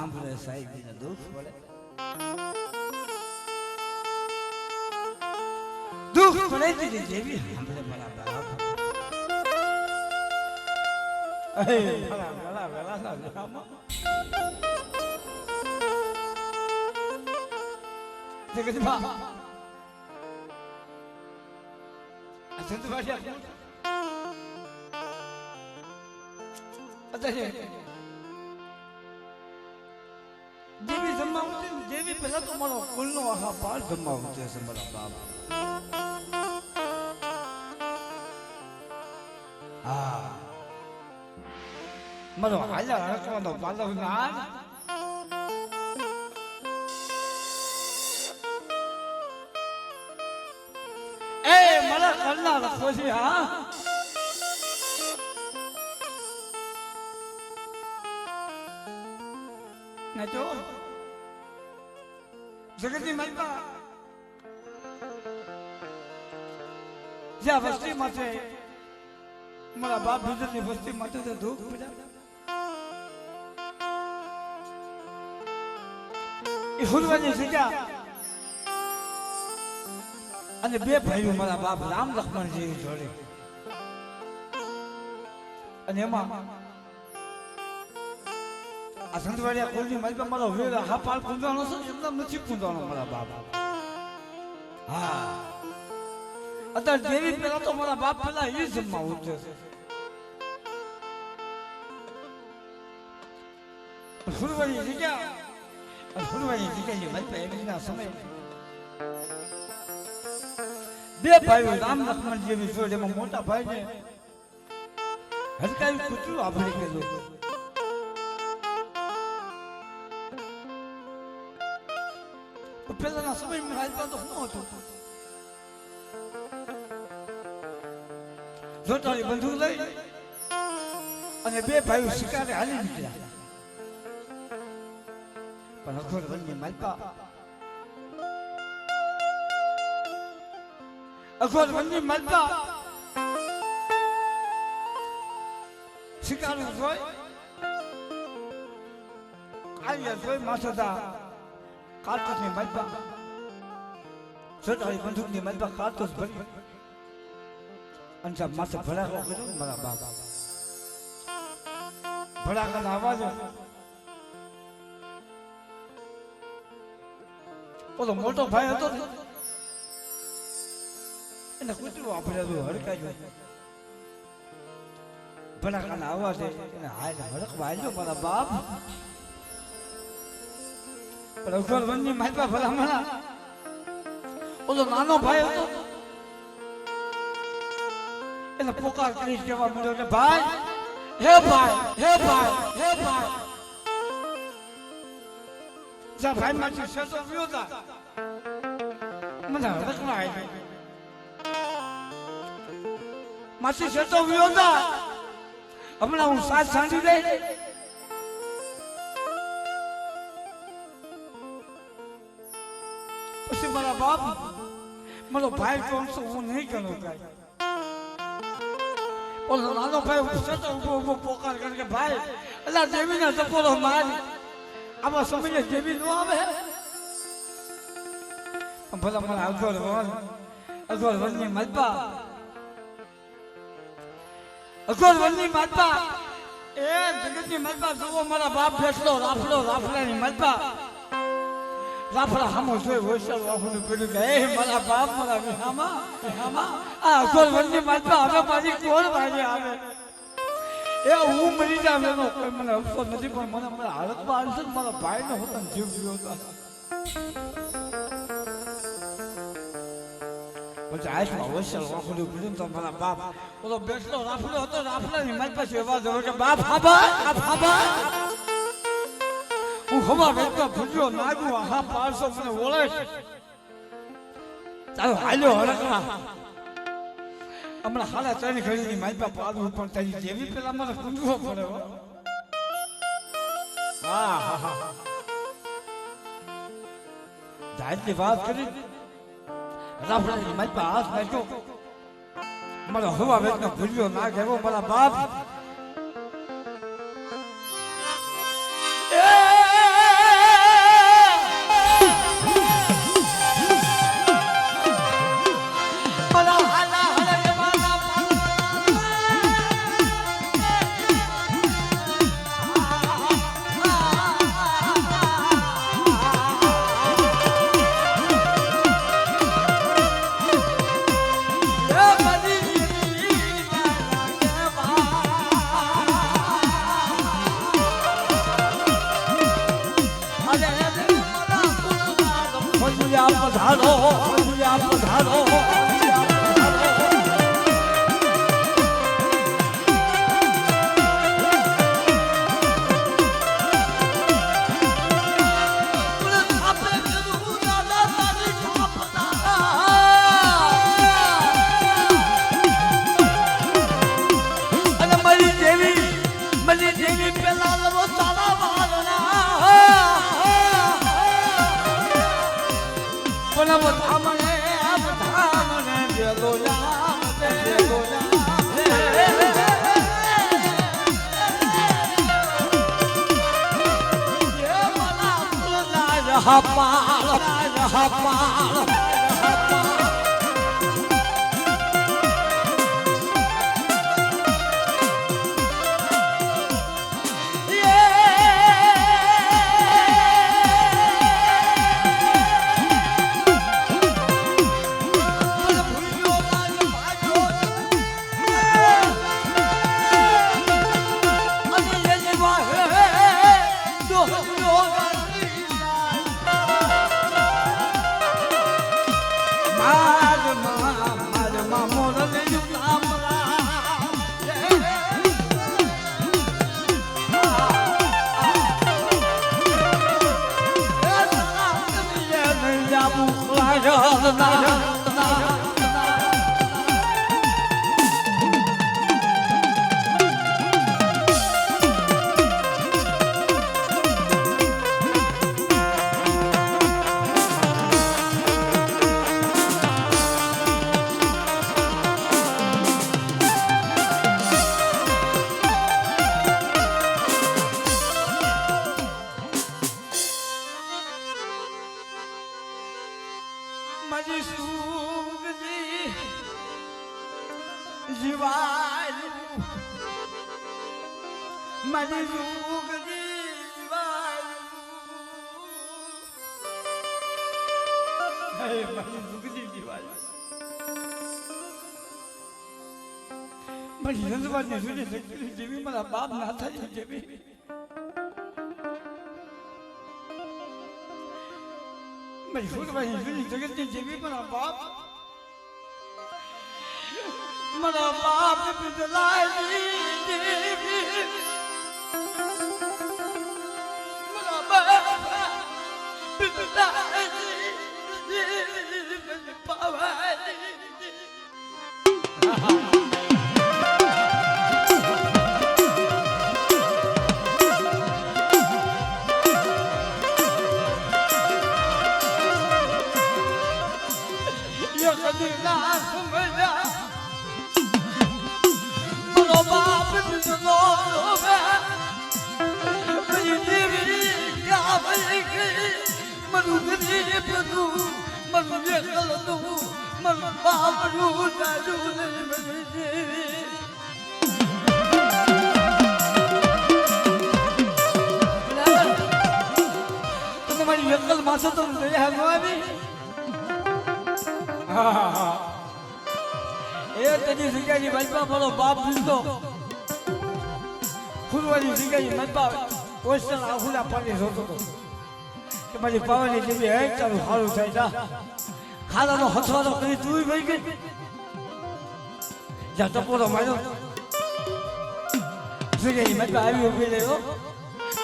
સાંભળે સાહેબને દુઃખ પડે દુઃખ પડે જેવી સાંભળે મારા બાપ મારા વેલા ના વિહામાં જગતમાં જેવી જમાવતી જેવી પહેલા તો મારો કુલનો આહા પાર જમાવતી હશે મારા બાપ હા મારો હાલ્યા હરકવાનો પાલવ ના એ મારા કરના રખો છે હા ના જો જગતની માલિકા જ્યાં વસ્તી માટે મારા બાપ ભીતરની વસ્તી માટે તો દુઃખ પડ્યા એ હુરવાની જગ્યા અને બે ભાઈઓ મારા બાપ રામ લક્ષ્મણ જેવી જોડે અને એમાં આ સંતવાડિયા કોલની મારી મારો વેર હા પાલ કુંદવાનો છે એકદમ નથી કુંદવાનો મારા બાપ હા અત્યારે જેવી પેલા તો મારા બાપ પેલા એ જમવા ઉઠે છે હુરવાની જગ્યા હુરવાની જગ્યા મારી એમના સમય બે ભાઈઓ રામ લક્ષ્મણ જેવી જોડે એમાં મોટા ભાઈ ને હરકાયું કૂતરું આપણે કીધું પેલાના સમયમાં હાલતા તો શું હતું જોટાળી બંદૂક લઈ અને બે ભાઈઓ શિકારે હાલી નીકળ્યા પણ અખોર વનની માલપા અખોર વનની માલપા શિકારું જોઈ આવ્યા જોઈ માથા કારતૂસની માલપા જોટાળી બંદૂકની માલપા કારતૂસ ભરી અને સાહેબ માથે ભડાકો કર્યો મારા બાપ ભડાકાનો અવાજ ઓલો મોટો ભાઈ હતો એને કૂતરું આપણે હડકાયું ભડાકાના અવાજ એને હાલ હડકવા આવ્યો મારા બાપ પણ અખોર વનની માલપા ભલામણા ઓલો નાનો ભાઈ હતો એને પોકાર કરી કહેવા મળ્યો કે ભાઈ હે ભાઈ હે ભાઈ હે ભાઈ જા ભાઈ માંથી શેતો વ્યો તા મને હડકવા આવી માંથી શેતો વ્યો તા હમણાં હું સાત સાંડી દઈ પછી મારા બાપ મારો ભાઈ કોણ છું હું નહીં કરું કાંઈ ઓલો નાનો ભાઈ સતો ઉભો પોકાર કરે કે ભાઈ અલા દેવીના ટકોરો મારી આમાં સમય દેવી નો આવે ભલા મને અગોર વનની માલપા અગોર વનની માલપા એ જગતની માલપા જોવો મારા બાપ ફેસલો રાફડાની માલપા રાફડા હામો જોઈ હોશિયાર વાહુનું પેલું કે એ મારા બાપ મારા વિહામાં આ અગોર વનની માલપા હવે મારી કોણ ભાગે આવે એ હું મરી જાવ એનો કોઈ મને અફસોસ નથી પણ મને મારા હાલતમાં આવશે મારા ભાઈને હું તને જીવ ગયો હતો પછી આયુષમાં હોશિયાર વાહુનું પેલું તો મારા બાપ ઓલો બેસલો રાફડો હતો રાફડાની માલપા સેવા જોવે કે બાપ હાબા હું હવા વેચવા ભૂલ્યો નાગું હા પારસો મને ઓળખ ચાલો હાલ્યો હરકવા હમણાં હાલા ત્રણ ઘડીની માલપા પાડવું પણ તારી જેવી પેલા મને કૂદવો પડે હા જાતની વાત કરી રાફડાની માલપા હાથ નાખ્યો મારો હવા વેચનો ભૂલ્યો નાગ એવો મારા બાપ હપાલ હપાલ મારી સુગજી જીવાયું મારી સુગજી જીવાયું હે મારી સુગજી જીવાયું મારી નંદવાની સુજી શક્તિ જેવી મારા બાપ ના થાય જેવી મારી ફૂલવાળી જૂની જગતની જેવી મારા બાપ બદલાય દેવી મારા બાપ બદલાય દેવી પાવાય તમારી અકલ માસો તો દયા ન આવી એ તેની જગ્યાની બાજપા મારો બાપ દીધો ફૂલવાળી જગ્યાની બાજપા ઓસ્ટર આહુલા પાણી જોતો હતો કે મારી પાવાની જેવી હે ચાલુ સારું થાય જા ખાડાનો હથવારો કરી તું ભાઈ ગઈ જા ટપોરો માર્યો જગ્યાની બાજપા આવી ઉભી રહ્યો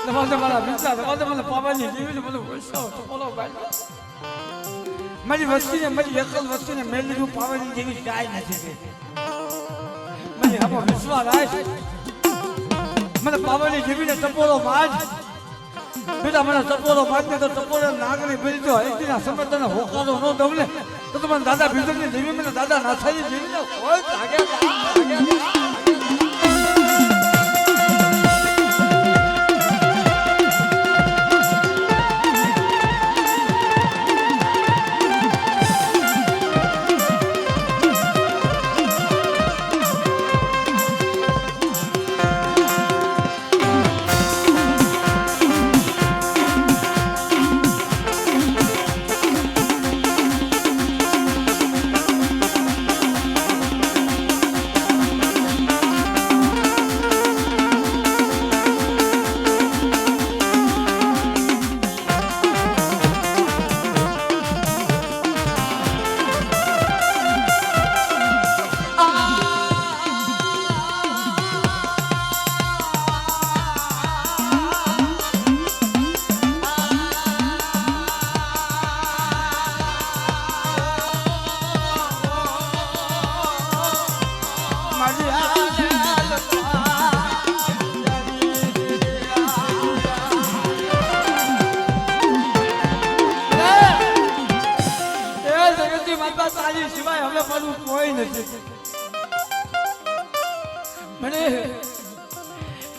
તમારા વિચાર તમારા પાવાની જેવી બધું ઓસ્ટર ટપોરો માર્યો મારી વસ્તીને મારી એકલ વસ્તીને મેળવી પાવાની જેવી કાંઈ નથી મારી આમાં વિશ્વાસ રાખ મને પાવાની જેવીને ટપોરો માજ બેટા મને ટપોરો માજને તો ટપોરો નાગરી ભરી તો એકદીના સમર્થન હોકારો ન દઉં ને તો મને દાદા ભીતરની જેવી મને દાદા નાથાની જેવીને હોય લાગે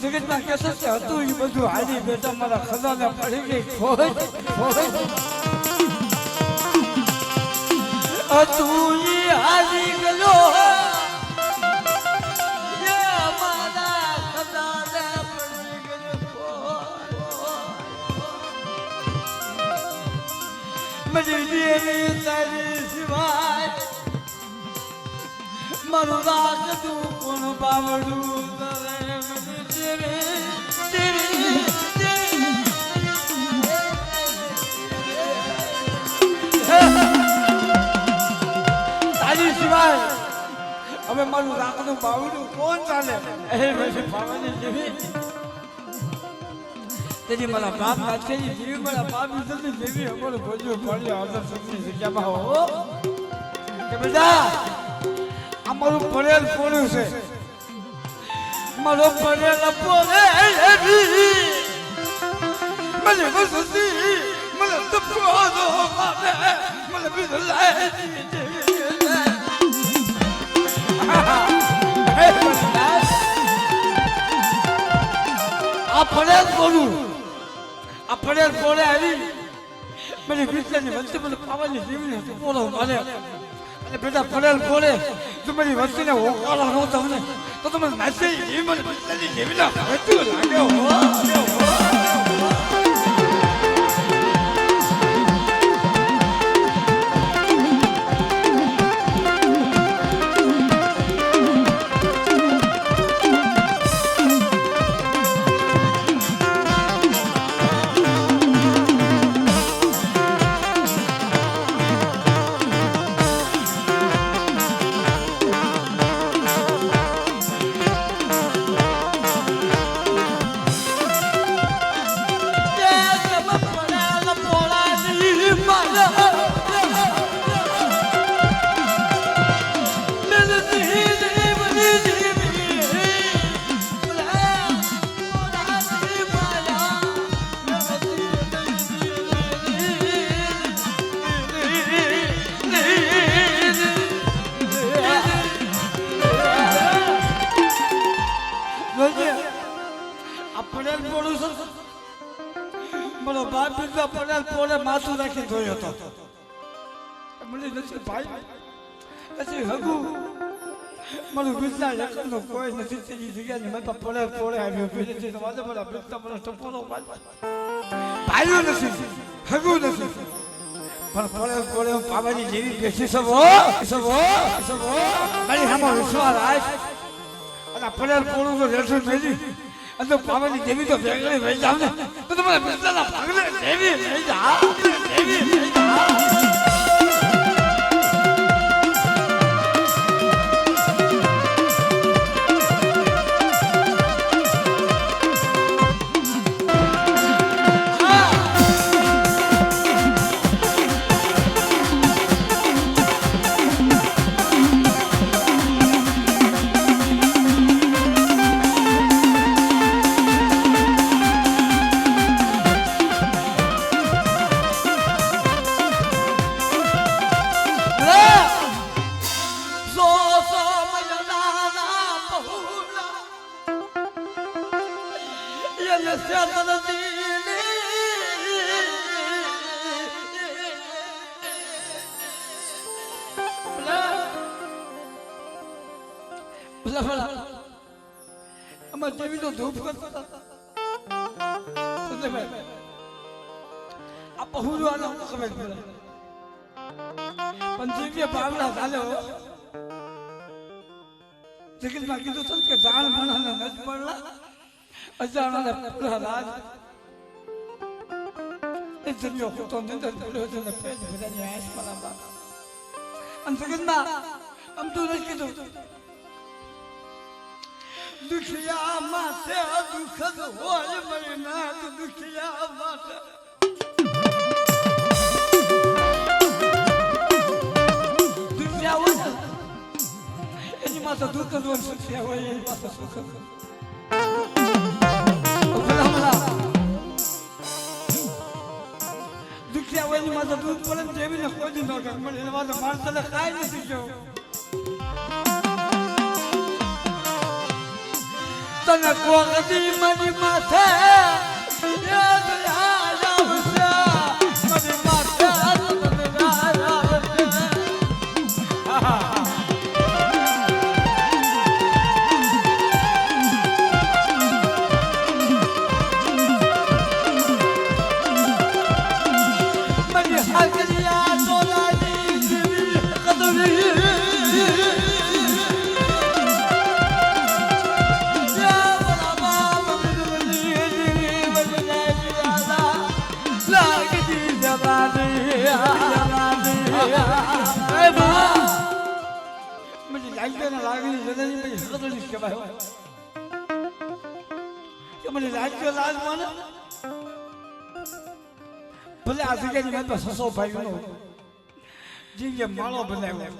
જગતમાં કેસે હતું એ બધું હારી બેટા મારા ખજાને પડી ગઈ ખોજ તું ઈ હારી ગયો મારા ખજાને પડી ગયો મરી દેવી તારી સિવાય મારું રાજ તું કોણ બાવડું તારે તારી સિવાય હવે મારું રાખનું બાવડું કોણ ચાલે એ પછી બાવાની જેવી તેજી મારા બાપ નાખેલી જેવી મારા બાપ ની જેવી અમારું ભોજ્યું પડ્યો આદર સપની જગ્યામાં હો કે બધા અમારું પડેલ પોણું છે મારો પડેલ પોણે મને વસતી મને તપકો દો મને બિદલાય આ પડેલ પોણું આ પડેલ પોણે આવી મને વિચારની વચ્ચે મને પાવાની જીવને પોળો મારે બેટા પડેલ પોળે તું મારી વસ્તીને હોકારો ન તમને તો તમે નાસી એ મને બિચારી જેવી ના હતું લાગે હો મારો બાપ બીજા પડેલ પોળે માથું રાખી ધોયો હતો મને નથી ભાઈ પછી હગુ મારું બીજા લખનનો કોઈ નથી તેની જગ્યાની માથા પડેલ પોળે આવ્યો નથી વાજે મારા બીજા મને ટપોરો ભાઈઓ નથી હગુ નથી પણ પડેલ પોળે પાવાની જેવી બેસી સવો મારી સામે વિશ્વાસ રાખ અને પડેલ પોળું તો રેઠું મેલી અને પાવાની દેવી તો ભેગડી વહી જાવ ને તો તમારે બિચારા ભાગલે દેવી વહી જા દેવી વહી જા અમાર જેવી તો ધૂપ કરતા આ પહોળો આનો ખબર પડે પણ જીવે બાવડા ચાલ્યો જગતમાં કીધું છે કે જાણ મણાને નજ પડલા અજાણાને પૂરા રાજ એ જન્યો હોતો નિંદર પડ્યો છે ને પેટ ભરાની આંખ મારા બાપ અને જગતમાં આમ તો નથી કીધું દુખિયા માથે દુઃખ જ હોય મરી ના દુખિયા માથે દુખિયા હોય એની માથે દુઃખ જ હોય સુખિયા હોય એની માથે સુખ દુખિયા હોય એની માથે દુઃખ પડે ને જેવી ને કોઈ દી ન મળે એની માથે માણસને કાંઈ નથી કેવું તને કોકદી મારી માથે યાદ આવશે મારી માથે તને યાદ આવશે મારી હાકરિયા તોલાની જીવી કદરી લાગણી જગની પછી હકદોલી કહેવાય કે મને રાજ્ય લાજ માને ભલે આ જગ્યાની મેં તો સસો ભાઈનો જે માળો બનાવ્યો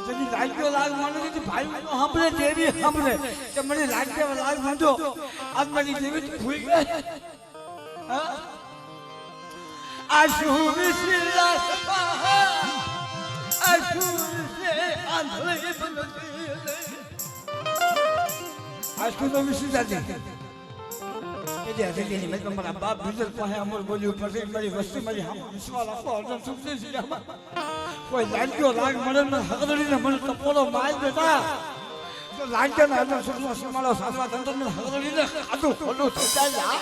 જગી રાજ્ય લાજ માને કે ભાઈ સાંભળે દેવી સાંભળે કે મને રાજ્ય લાજ માંડો આજ મારી દેવી ભૂલ ગઈ આશુ વિશ્લા આશુ આશુ તો વિશ્લા દે એ જે હજી મેં તમારા બાપ બીજલ પાસે અમર બોલ્યું પછી મારી વસ્તુ મારી વિશ્વાસ રાખો અર્જન સુખથી છે કોઈ લાગ્યો લાગ મળે ને હકદડીને મને ટપોરો માર બેટા તો લાગ્યો ને અર્જન સુખનો સમાળો સાતવા તંત્ર ને હકદડીને આટલું ખોટું ચાલ્યા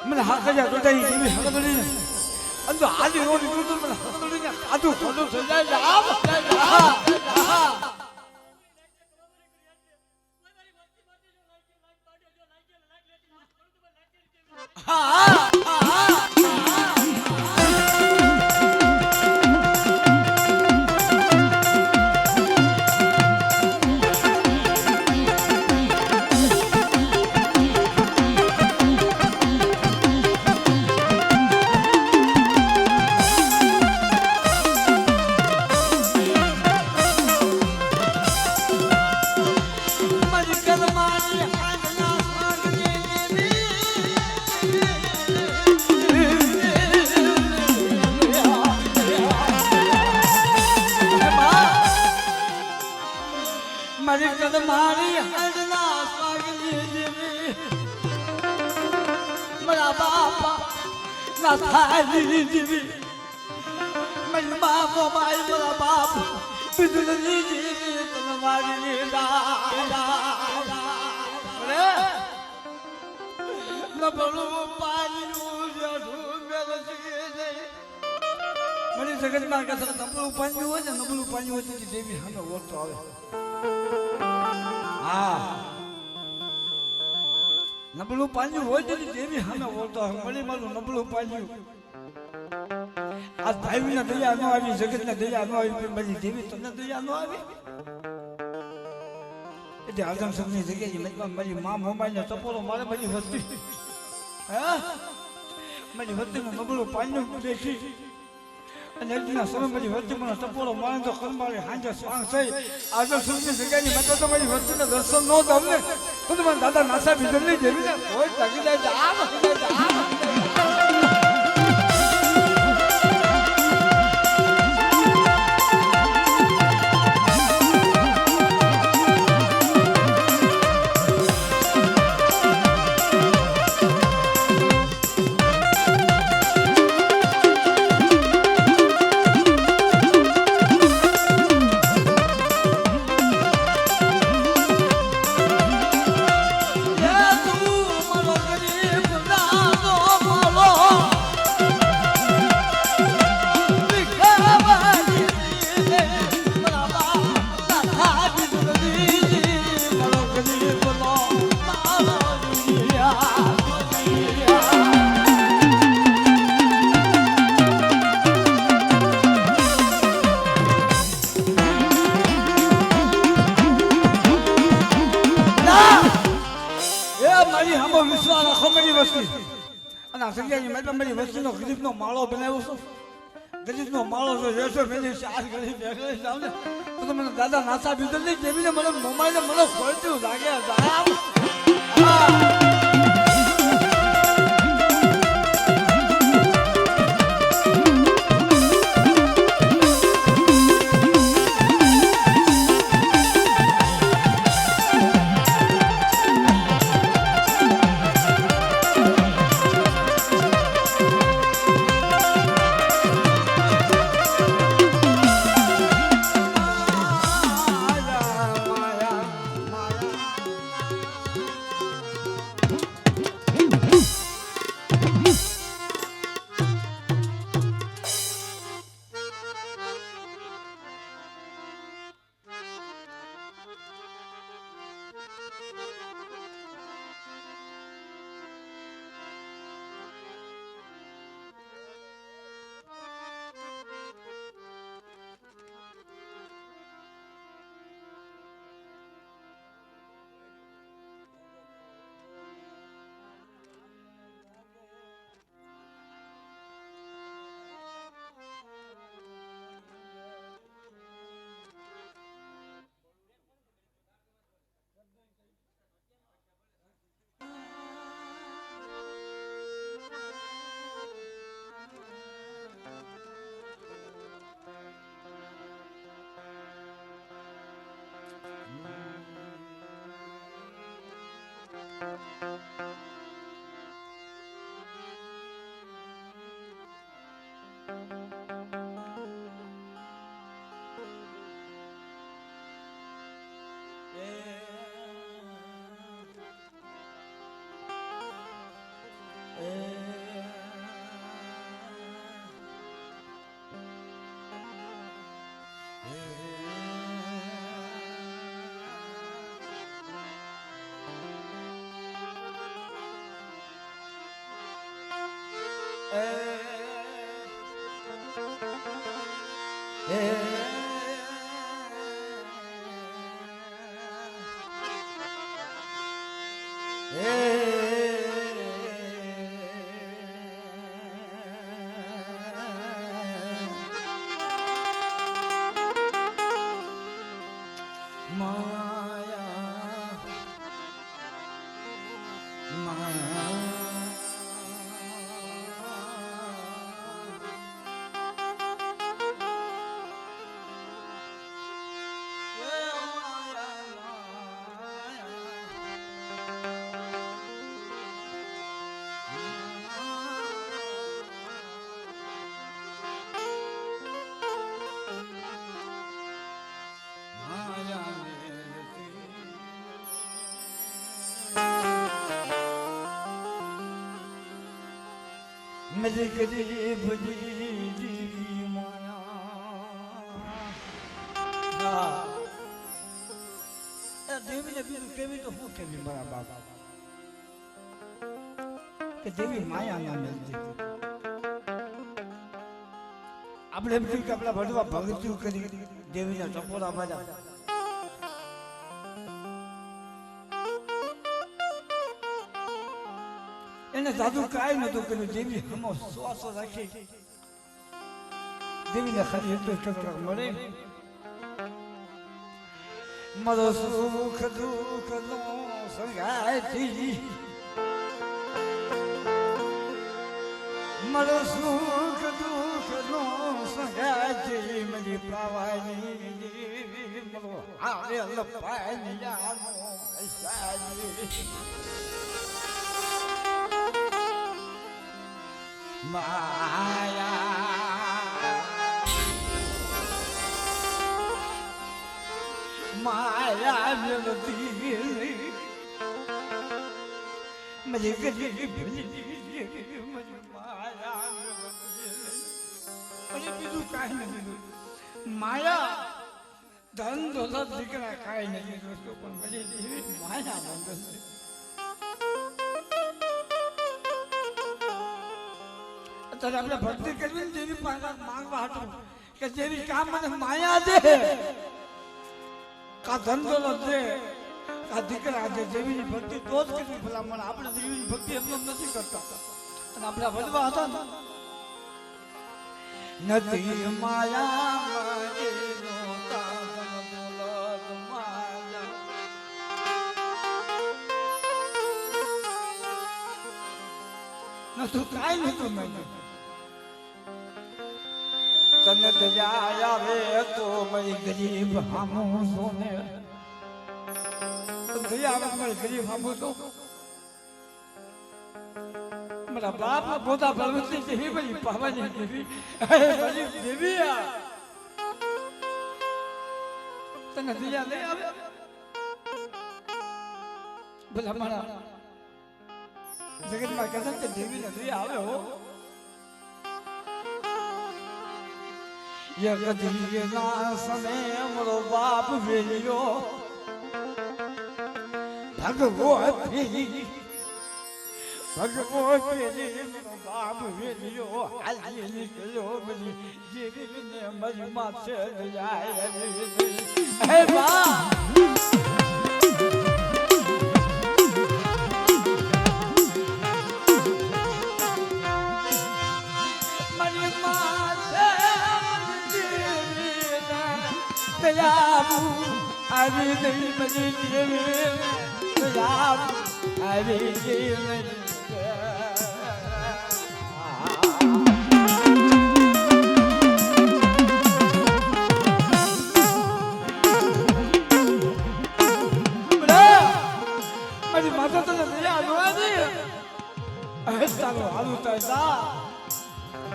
મને હાકજા દોડાઈ જેવી હકદોડી અંદો આલી રોડી દૂધ મને હકદોડી ને કાદુ ખોડું થઈ જાય મારી કદ મારી હદના સ્વાગલી જેવી મારા બાપા ના થાલી જેવી મારી બાપો મારી મારા બાપ બિદુલી જેવી તને મારી નબળું પાણી જડું મેળસી મને જગતમાં કદાચ નબળું પાણી હોય ને નબળું પાણી હોય તો દેવી સામે ઓળતો આવે નબળું પાણી હોય તો દેવી સામે ઓળતો આવે મને મારું નબળું પાણી આ ભાઈના દયા ન આવી જગતના દયા ન આવી મારી દેવી તમને દયા ન આવી એટલે આદમ સબની જગ્યાએ મારી મા મોમાઈને ટપોરો મારે મારી વસ્તી મારી વસ્તીનું નબળું પાણી દેખી અને એકદીના સમય મારી વસ્તી મને ટપોરો મારે તો ખરમાળી હાંજે સ્વાંગ થઈ આદમ સબની જગ્યાની મેં તો મારી વસ્તીને દર્શન ન દઉં ને તો મને દાદા નાસા બીજલની જેવી ને કોઈ ટકી જાય વિશ્વાસ રાખો મારી વસ્તી અને આ સંજયની મેં મારી વસ્તીનો ગરીબનો માળો બનાવ્યો છું ગરીબનો માળો જો રેસો મેલી ચાર ગરીબ બેઠે જાવ ને તો મને દાદા નાસા બીજો નહીં જેવીને મને મોમાઈને મને ખોલતું લાગે સાહેબ मेरी गरीब जी माया देवी ने बीजू केवी तो હું કેવી મારા બાબા કે દેવી માયા ના મળતી આપણે એમ થયું કે આપણા ભડવા ભગત્યું કરી દેવીના ટપોરા બાજા એને જાદુ કાંઈ નતું કર્યું દેવી હમો શ્વાસો રાખી દેવીને ખાલી એટલું ટકટક મળે મારો સુખ દુઃખ નો સંગાતી મારો સુખ દુઃખ નો સંગાતી મારી પાવાની મારો હારે લપાઈ જાનો સાજી माया माया मिलती मुझे गरीब मुझे माया मुझे बीजू काई नहीं माया धन दौलत दिखना काई नहीं दोस्तों पर मुझे माया बंद तर आपल्या भक्ती करवी देवी मागवा हटू કે જેવી કામ મને માયા દે કા ધંધો દે આ દીકરા આજે દેવીની ભક્તિ તો જ કરવી ભલામણ આપણે દેવીની ભક્તિ એમ નથી કરતા અને આપણા વડવા હતા ને નથી માયા નતું કાંઈ નતું મને તને દયા આવે તો મારી ગરીબ હામું સોને દયા આવે મારી ગરીબ હામું તો મારા બાપ પોતા ભરવતી જેવી બધી પાવાની દેવી ગરીબ દેવી આ તને દયા નહીં આવે ભલા મારા જગતમાં કહેતા કે દેવી ને દયા આવે હો ये कदी ना समय मरो बाप वेलियो भगवो फेरी मरो बाप वेलियो हाली निकलो बनी जीवी ने मरी माथे जाए हे बा આવી નહીં બની દેવી આવી નહીં મારી માતા તને દયા જોવાની ચાલો હાલું થાય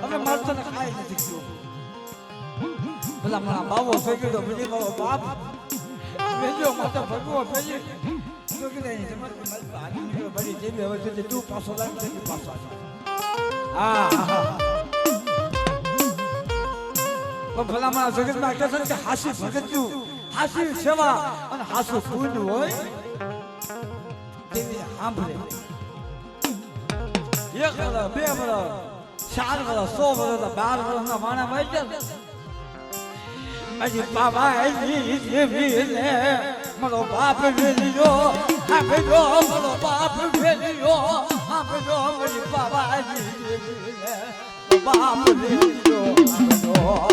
હવે મારે તને ખાઈ નથી ગયું ભલા મારા બાવો થઈ ગયો બીજી મારો બાપ વેજો માતા ભગવો ફેરી તો કે નહીં તમારે મારી ભાગી નીકળો બધી જેવી હવે છે તું પાછો લાવી દે પાછો હા ભલા મારા જગતમાં કહે છે કે હાસી ભગતનું હાસી સેવા અને હાસુ પૂન હોય દેવી સાંભળે 1 વર્ષ 2 વર્ષ 4 વર્ષ 100 વર્ષ 12 વર્ષના માણા મળી જાય મારી બાબાની દેવીને મારો બાપ વેલ્યો આપજો મારો બાપ વેલ્યો આપજો મારી બાબાની દેવીને બાપ વેલ્યો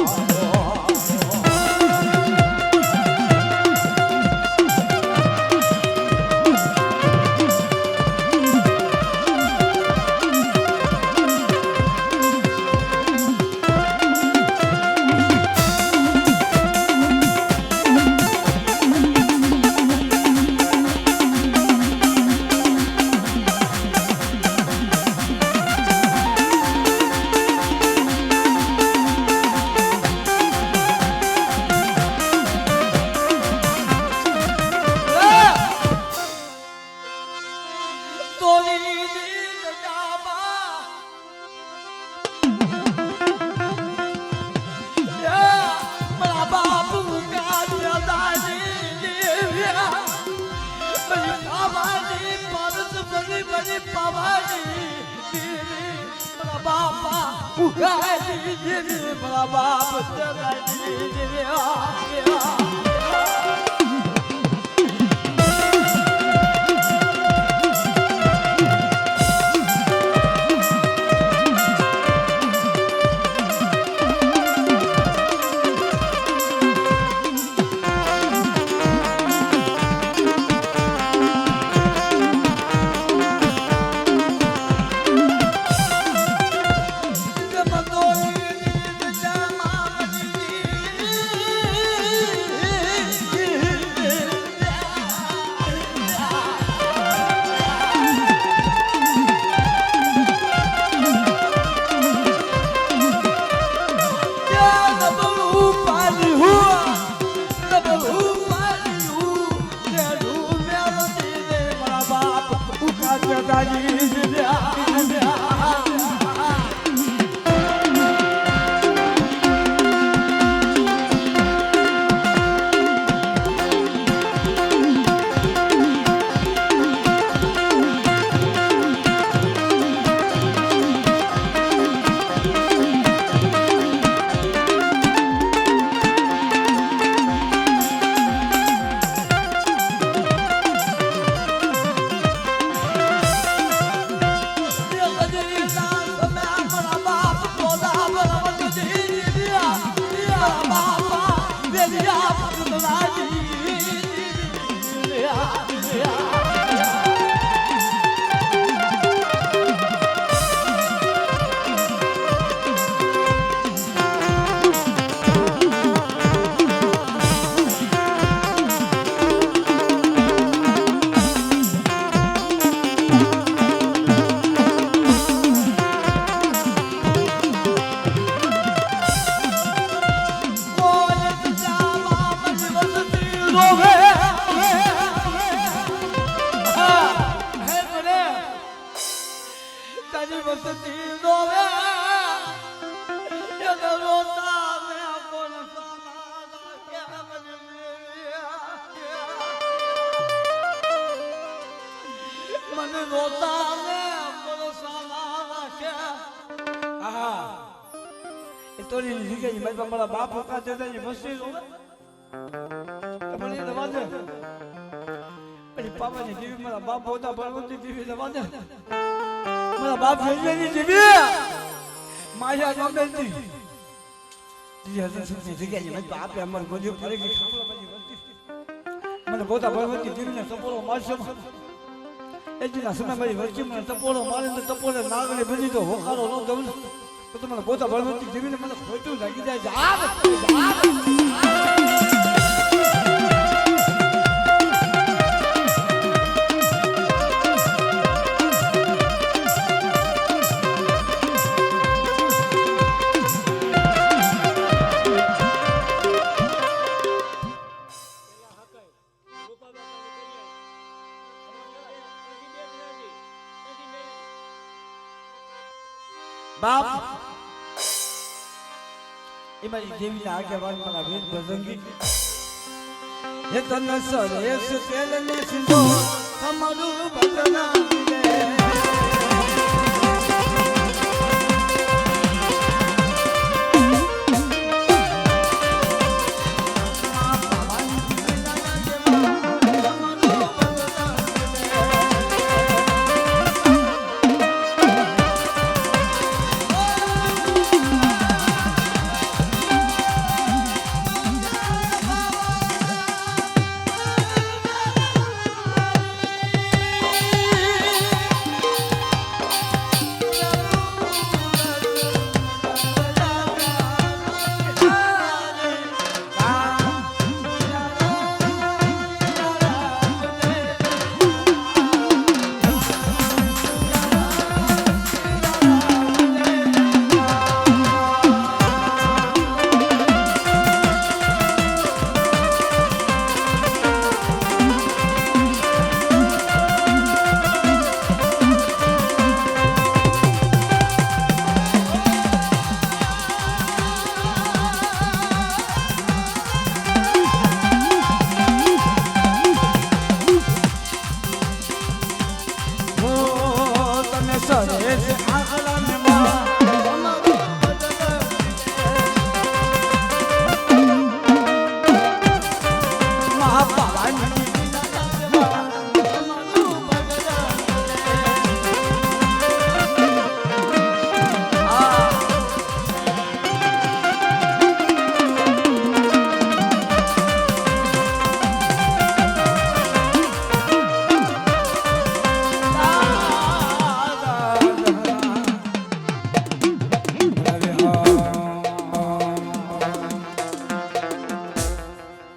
મને રોતા ને પરસાવા છે હા એ તો ની જગ્યાએ મારા મારા બાપ હતા તે ની મસ્તી રોવે તમને દવા દે અરે પાપાની દેવી મારા બાપ હોતા ભગવતી દેવી દવા દે મારા બાપ જઈની દેવી માયા ગોગલતી જી હસન જગ્યાએ મારા બાપ અમાર ગોજો ફરે કે ખામલા બની વળતી મને હોતા ભગવતી દેવીને સપોરો મારશે એજીના સમય મારી વચ્ચે મને ટપોરો મારે તો ટપોરે નાગને બની તો હોકારો ન દઉં તો તમને પોતા ભગવતી દેવીને મને ખોટું લાગી જાય બાપ એમાં દેવીના આગેવાન મારા વીર ભજંગી હે તન સરેશ તેલ ને સિંધો તમારું બદના